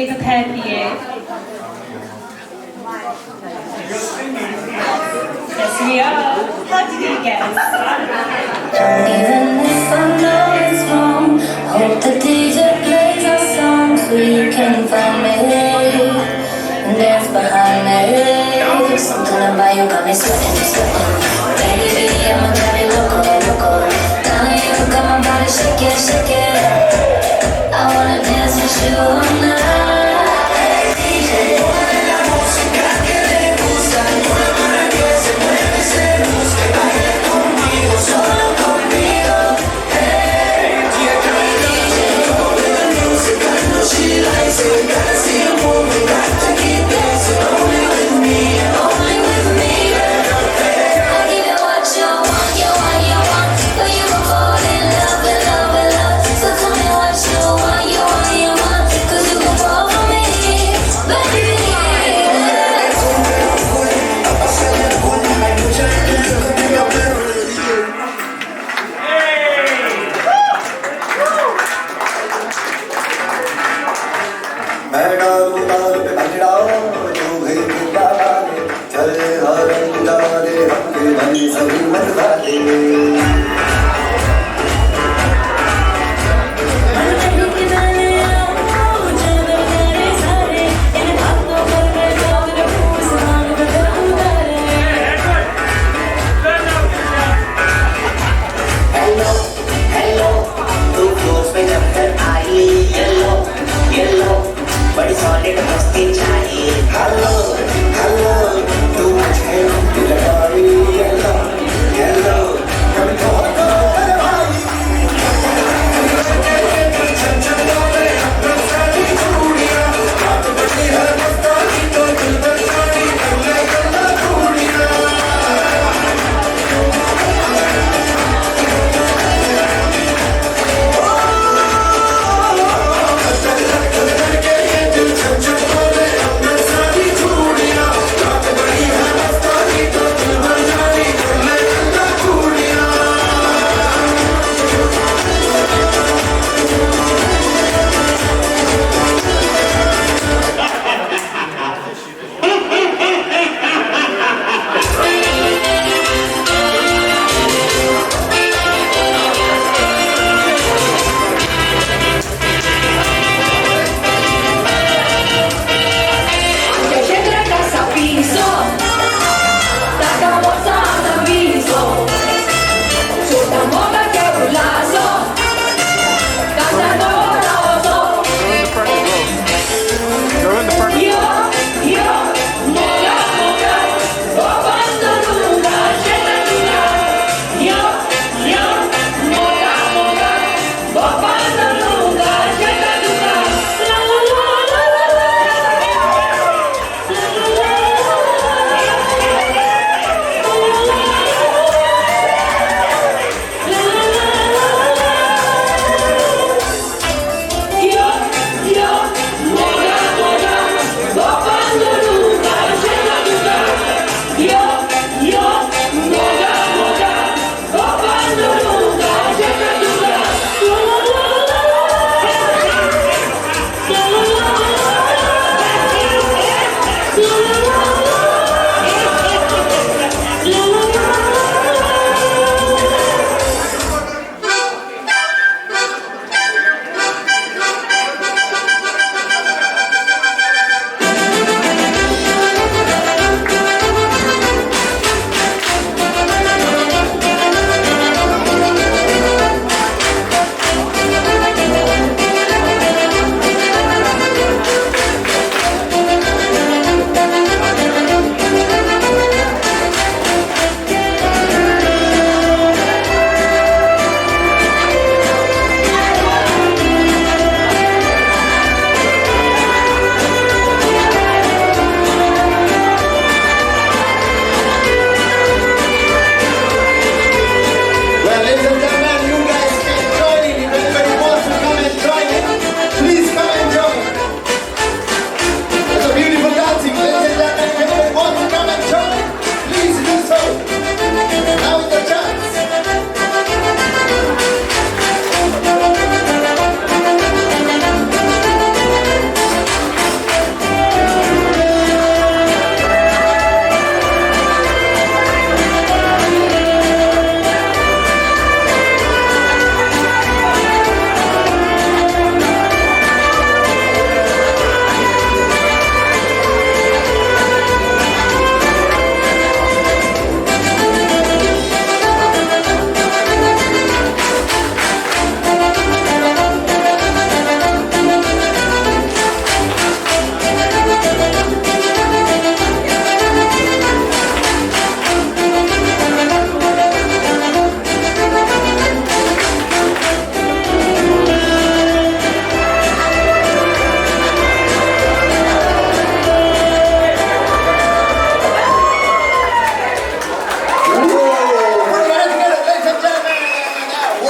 งจะแทนดีเอง Yes we are. How did you guess? Even if I know it's wrong, hope the DJ plays our songs so you can find me and dance behind me. Something about you got me sweating, sweating. Baby, I'ma drive you loco, loco. Now you got my body shaking, shaking. I wanna dance with you all night. Hey, DJ. La música que le gusta, para que se mueve, se busque, baile conmigo, solo conmigo. Hey, DJ. La música no she likes it, gotta see you moving, got to keep dancing, only with me, only with me. I give you what you want, you want, you want, but you gon' fall in love, in love, in love. So tell me what you want, you want, you want, 'cause you gon' fall for me, baby. मैं डालू ताल पे भंगड़ा तू गई बाबा चले हर जा दे हक्के भली सभी मन वाले